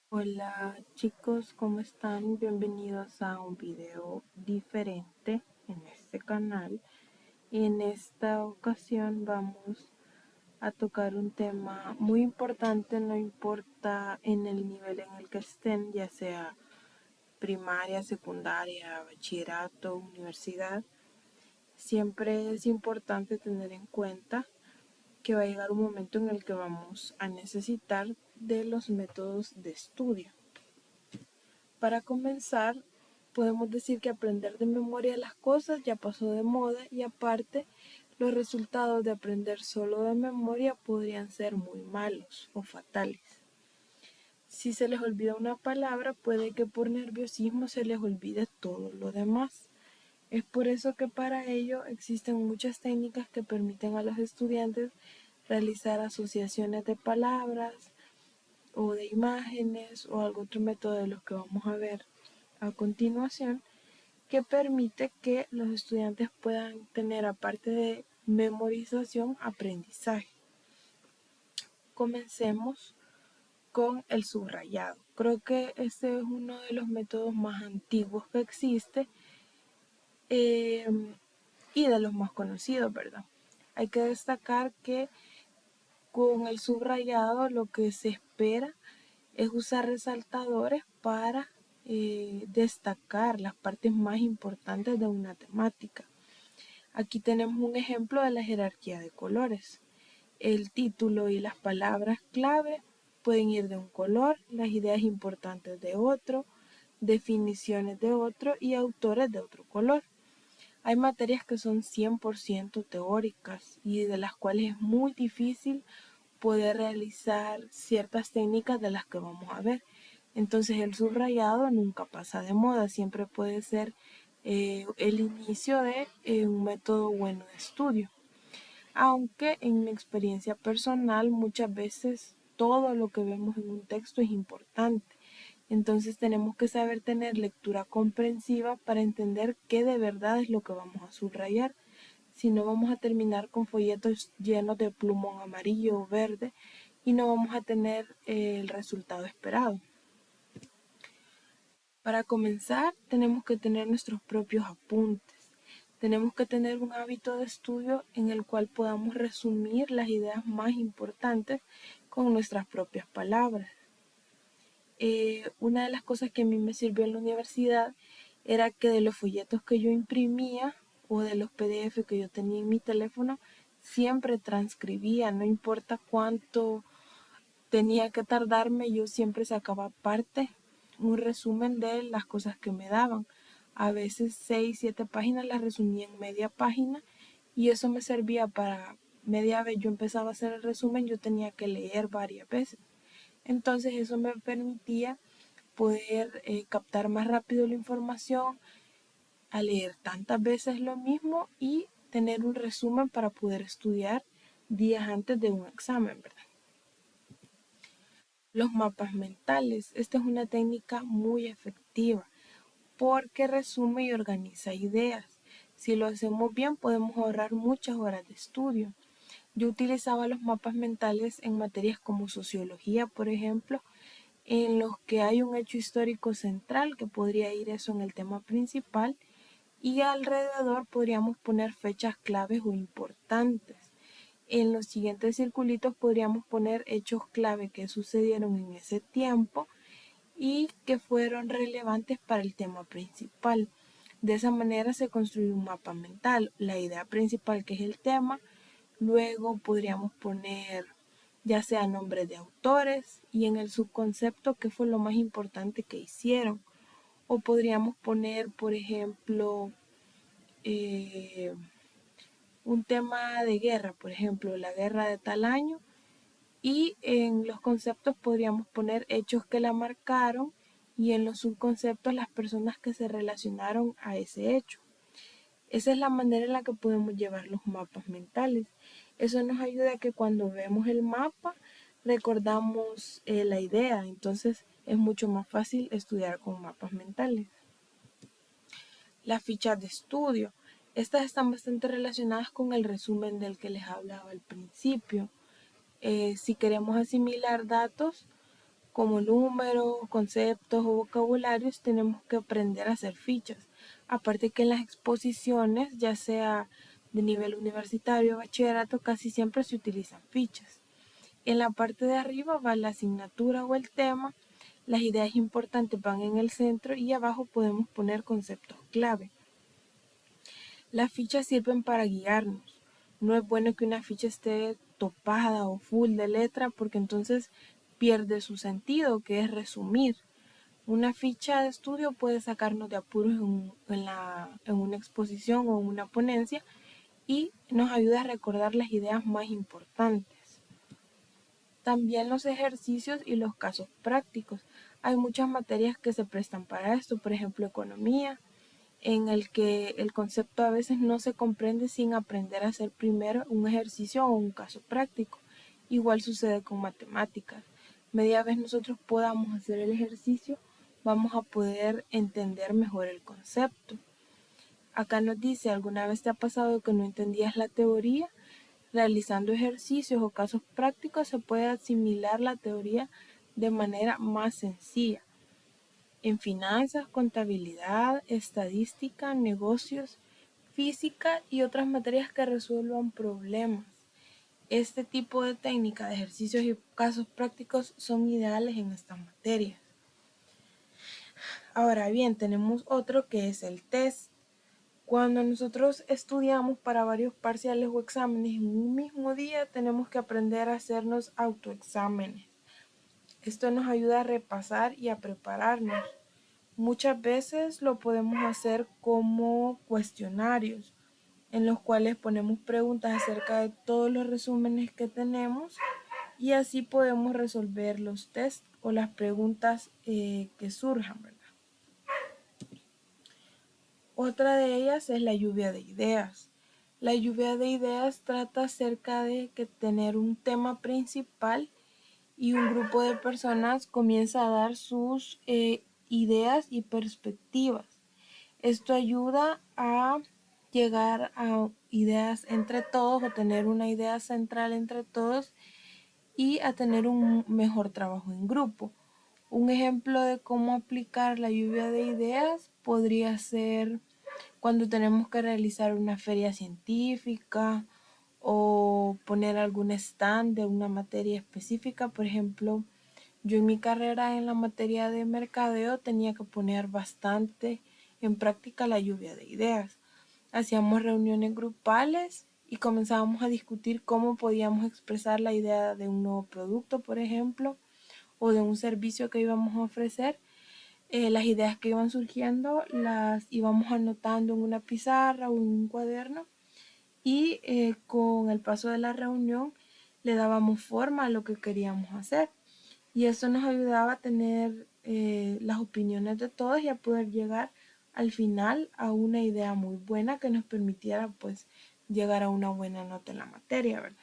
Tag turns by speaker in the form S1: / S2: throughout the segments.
S1: Hola chicos, ¿cómo están? Bienvenidos a un video diferente en este canal. En esta ocasión vamos a tocar un tema muy importante, no importa en el nivel en el que estén, ya sea primaria, secundaria, bachillerato, universidad. Siempre es importante tener en cuenta que va a llegar un momento en el que vamos a necesitar de los métodos de estudio. Para comenzar, podemos decir que aprender de memoria las cosas ya pasó de moda y aparte, los resultados de aprender solo de memoria podrían ser muy malos o fatales. Si se les olvida una palabra, puede que por nerviosismo se les olvide todo lo demás. Es por eso que para ello existen muchas técnicas que permiten a los estudiantes realizar asociaciones de palabras o de imágenes o algún otro método de los que vamos a ver a continuación, que permite que los estudiantes puedan tener, aparte de memorización, aprendizaje. Comencemos con el subrayado. Creo que este es uno de los métodos más antiguos que existe y de los más conocidos, ¿verdad? Hay que destacar que con el subrayado lo que se espera es usar resaltadores para destacar las partes más importantes de una temática. Aquí tenemos un ejemplo de la jerarquía de colores. El título y las palabras clave pueden ir de un color, las ideas importantes de otro, definiciones de otro y autores de otro color. Hay materias que son 100% teóricas y de las cuales es muy difícil poder realizar ciertas técnicas de las que vamos a ver. Entonces el subrayado nunca pasa de moda, siempre puede ser el inicio de un método bueno de estudio. Aunque en mi experiencia personal muchas veces todo lo que vemos en un texto es importante. Entonces tenemos que saber tener lectura comprensiva para entender qué de verdad es lo que vamos a subrayar. Si no, vamos a terminar con folletos llenos de plumón amarillo o verde y no vamos a tener el resultado esperado. Para comenzar, tenemos que tener nuestros propios apuntes. Tenemos que tener un hábito de estudio en el cual podamos resumir las ideas más importantes con nuestras propias palabras. Una de las cosas que a mí me sirvió en la universidad era que de los folletos que yo imprimía o de los PDF que yo tenía en mi teléfono, siempre transcribía, no importa cuánto tenía que tardarme, yo siempre sacaba parte, un resumen de las cosas que me daban. A veces 6, 7 páginas las resumía en media página y eso me servía para media vez yo empezaba a hacer el resumen, yo tenía que leer varias veces. Entonces eso me permitía poder captar más rápido la información, a leer tantas veces lo mismo y tener un resumen para poder estudiar días antes de un examen, ¿verdad? Los mapas mentales. Esta es una técnica muy efectiva porque resume y organiza ideas. Si lo hacemos bien podemos ahorrar muchas horas de estudio. Yo utilizaba los mapas mentales en materias como sociología, por ejemplo, en los que hay un hecho histórico central, que podría ir eso en el tema principal, y alrededor podríamos poner fechas claves o importantes. En los siguientes circulitos podríamos poner hechos clave que sucedieron en ese tiempo y que fueron relevantes para el tema principal. De esa manera se construye un mapa mental, la idea principal que es el tema, luego podríamos poner ya sea nombres de autores y en el subconcepto qué fue lo más importante que hicieron. O podríamos poner, por ejemplo, eh, un tema de guerra, por ejemplo, la guerra de tal año, y en los conceptos podríamos poner hechos que la marcaron y en los subconceptos las personas que se relacionaron a ese hecho. Esa es la manera en la que podemos llevar los mapas mentales. Eso nos ayuda a que cuando vemos el mapa recordamos la idea, entonces es mucho más fácil estudiar con mapas mentales. Las fichas de estudio. Estas están bastante relacionadas con el resumen del que les hablaba al principio. Si queremos asimilar datos como números, conceptos o vocabularios, tenemos que aprender a hacer fichas. Aparte que en las exposiciones, ya sea de nivel universitario o bachillerato, casi siempre se utilizan fichas. En la parte de arriba va la asignatura o el tema, las ideas importantes van en el centro y abajo podemos poner conceptos clave. Las fichas sirven para guiarnos. No es bueno que una ficha esté topada o full de letra porque entonces pierde su sentido, que es resumir. Una ficha de estudio puede sacarnos de apuros en una exposición o en una ponencia y nos ayuda a recordar las ideas más importantes. También los ejercicios y los casos prácticos. Hay muchas materias que se prestan para esto, por ejemplo, economía, en el que el concepto a veces no se comprende sin aprender a hacer primero un ejercicio o un caso práctico. Igual sucede con matemáticas. Media vez nosotros podamos hacer el ejercicio, vamos a poder entender mejor el concepto. Acá nos dice, ¿alguna vez te ha pasado que no entendías la teoría? Realizando ejercicios o casos prácticos se puede asimilar la teoría de manera más sencilla. En finanzas, contabilidad, estadística, negocios, física y otras materias que resuelvan problemas. Este tipo de técnica de ejercicios y casos prácticos son ideales en estas materias. Ahora bien, tenemos otro que es el test. Cuando nosotros estudiamos para varios parciales o exámenes en un mismo día, tenemos que aprender a hacernos autoexámenes. Esto nos ayuda a repasar y a prepararnos. Muchas veces lo podemos hacer como cuestionarios, en los cuales ponemos preguntas acerca de todos los resúmenes que tenemos y así podemos resolver los tests o las preguntas que surjan, ¿verdad? Otra de ellas es la lluvia de ideas. La lluvia de ideas trata acerca de que tener un tema principal y un grupo de personas comienza a dar sus ideas y perspectivas. Esto ayuda a llegar a ideas entre todos o tener una idea central entre todos y a tener un mejor trabajo en grupo. Un ejemplo de cómo aplicar la lluvia de ideas podría ser cuando tenemos que realizar una feria científica o poner algún stand de una materia específica. Por ejemplo, yo en mi carrera en la materia de mercadeo tenía que poner bastante en práctica la lluvia de ideas. Hacíamos reuniones grupales y comenzábamos a discutir cómo podíamos expresar la idea de un nuevo producto, por ejemplo, o de un servicio que íbamos a ofrecer. Las ideas que iban surgiendo las íbamos anotando en una pizarra o en un cuaderno y con el paso de la reunión le dábamos forma a lo que queríamos hacer. Y eso nos ayudaba a tener las opiniones de todos y a poder llegar al final a una idea muy buena que nos permitiera pues llegar a una buena nota en la materia, ¿verdad?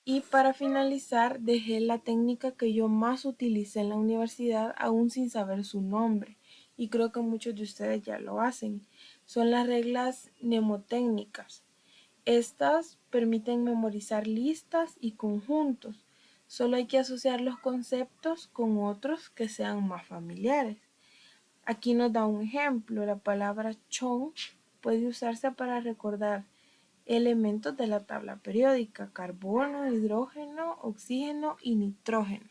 S1: Y para finalizar, dejé la técnica que yo más utilicé en la universidad aún sin saber su nombre. Y creo que muchos de ustedes ya lo hacen. Son las reglas mnemotécnicas. Estas permiten memorizar listas y conjuntos. Solo hay que asociar los conceptos con otros que sean más familiares. Aquí nos da un ejemplo. La palabra chon puede usarse para recordar elementos de la tabla periódica: carbono, hidrógeno, oxígeno y nitrógeno.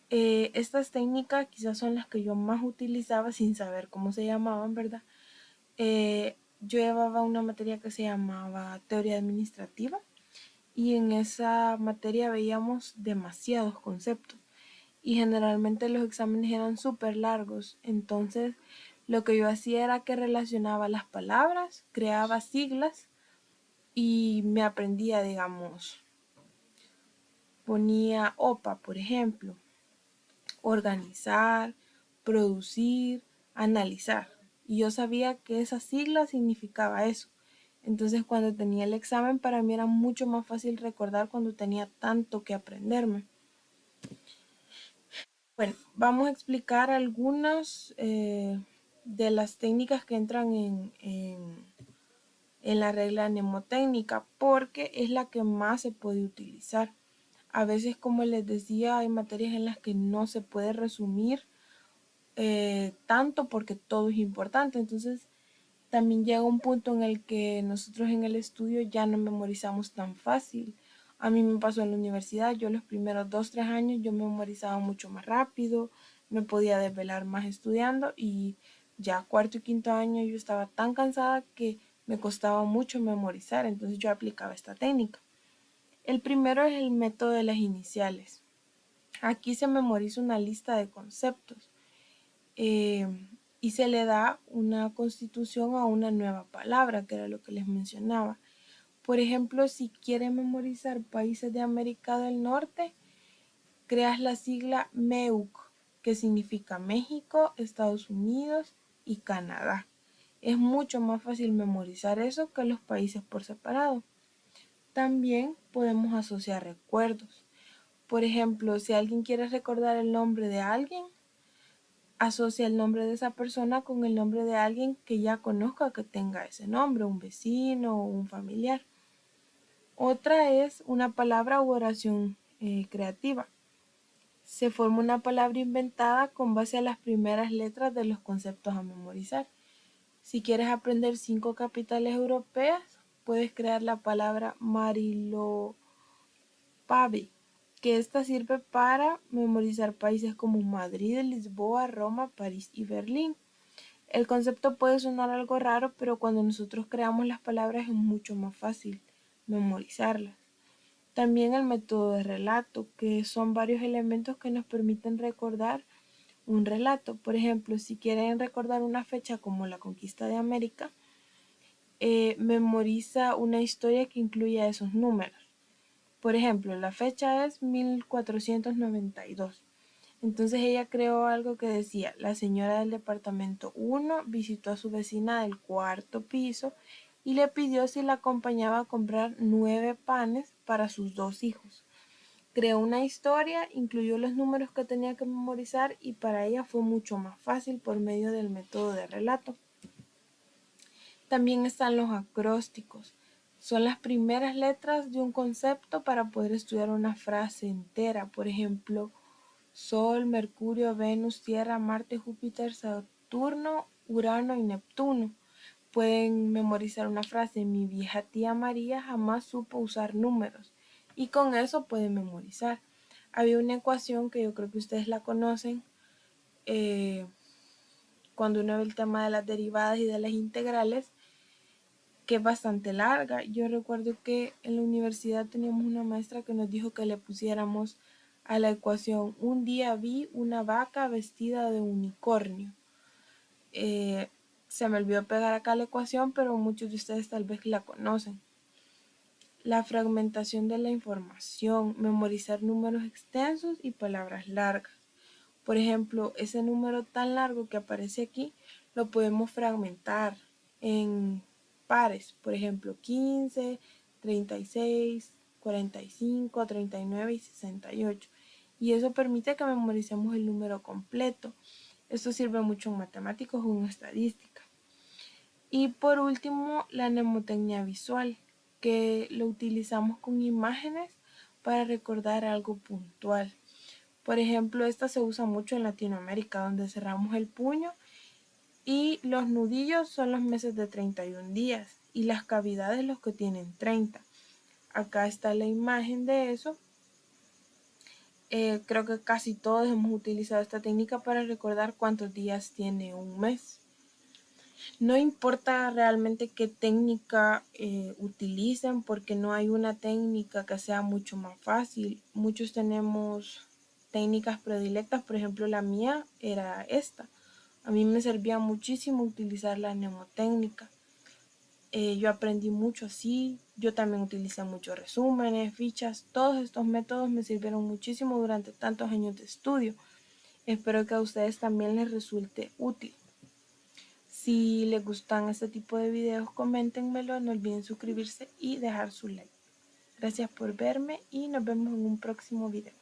S1: Estas técnicas quizás son las que yo más utilizaba sin saber cómo se llamaban, ¿verdad? Yo llevaba una materia que se llamaba teoría administrativa y en esa materia veíamos demasiados conceptos y generalmente los exámenes eran súper largos. Entonces lo que yo hacía era que relacionaba las palabras, creaba siglas y me aprendía, digamos, ponía OPA, por ejemplo, organizar, producir, analizar. Y yo sabía que esa sigla significaba eso. Entonces cuando tenía el examen para mí era mucho más fácil recordar cuando tenía tanto que aprenderme. Bueno, vamos a explicar algunas de las técnicas que entran en la regla mnemotécnica porque es la que más se puede utilizar. A veces, como les decía, hay materias en las que no se puede resumir tanto porque todo es importante. Entonces, también llega un punto en el que nosotros en el estudio ya no memorizamos tan fácil. A mí me pasó en la universidad, yo los primeros 2, 3 años yo memorizaba mucho más rápido, me podía desvelar más estudiando y ya cuarto y quinto año yo estaba tan cansada que me costaba mucho memorizar, entonces yo aplicaba esta técnica. El primero es el método de las iniciales. Aquí se memoriza una lista de conceptos eh, y se le da una constitución a una nueva palabra, que era lo que les mencionaba. Por ejemplo, si quieren memorizar países de América del Norte, creas la sigla MEUC, que significa México, Estados Unidos y Canadá. Es mucho más fácil memorizar eso que los países por separado. También podemos asociar recuerdos. Por ejemplo, si alguien quiere recordar el nombre de alguien, asocia el nombre de esa persona con el nombre de alguien que ya conozca que tenga ese nombre, un vecino o un familiar. Otra es una palabra u oración creativa. Se forma una palabra inventada con base a las primeras letras de los conceptos a memorizar. Si quieres aprender 5 capitales europeas, puedes crear la palabra Marilopavi, que esta sirve para memorizar países como Madrid, Lisboa, Roma, París y Berlín. El concepto puede sonar algo raro, pero cuando nosotros creamos las palabras es mucho más fácil memorizarlas. También el método de relato, que son varios elementos que nos permiten recordar un relato. Por ejemplo, si quieren recordar una fecha como la conquista de América, memoriza una historia que incluya esos números. Por ejemplo, la fecha es 1492. Entonces ella creó algo que decía: la señora del departamento 1 visitó a su vecina del cuarto piso y le pidió si la acompañaba a comprar 9 panes para sus 2 hijos. Creó una historia, incluyó los números que tenía que memorizar y para ella fue mucho más fácil por medio del método de relato. También están los acrósticos. Son las primeras letras de un concepto para poder estudiar una frase entera. Por ejemplo, Sol, Mercurio, Venus, Tierra, Marte, Júpiter, Saturno, Urano y Neptuno. Pueden memorizar una frase: mi vieja tía María jamás supo usar números. Y con eso pueden memorizar. Había una ecuación que yo creo que ustedes la conocen, cuando uno ve el tema de las derivadas y de las integrales, que es bastante larga. Yo recuerdo que en la universidad teníamos una maestra que nos dijo que le pusiéramos a la ecuación: un día vi una vaca vestida de unicornio. Se me olvidó pegar acá la ecuación, pero muchos de ustedes tal vez la conocen. La fragmentación de la información, memorizar números extensos y palabras largas. Por ejemplo, ese número tan largo que aparece aquí lo podemos fragmentar en pares. Por ejemplo, 15, 36, 45, 39 y 68. Y eso permite que memoricemos el número completo. Esto sirve mucho en matemáticas o en estadística. Y por último, la mnemotecnia visual, que lo utilizamos con imágenes para recordar algo puntual. Por ejemplo, esta se usa mucho en Latinoamérica, donde cerramos el puño y los nudillos son los meses de 31 días y las cavidades los que tienen 30. Acá está la imagen de eso. Creo que casi todos hemos utilizado esta técnica para recordar cuántos días tiene un mes. No importa realmente qué técnica utilicen, porque no hay una técnica que sea mucho más fácil. Muchos tenemos técnicas predilectas, por ejemplo la mía era esta. A mí me servía muchísimo utilizar la mnemotécnica. Yo aprendí mucho así, yo también utilicé muchos resúmenes, fichas. Todos estos métodos me sirvieron muchísimo durante tantos años de estudio. Espero que a ustedes también les resulte útil. Si les gustan este tipo de videos, coméntenmelo, no olviden suscribirse y dejar su like. Gracias por verme y nos vemos en un próximo video.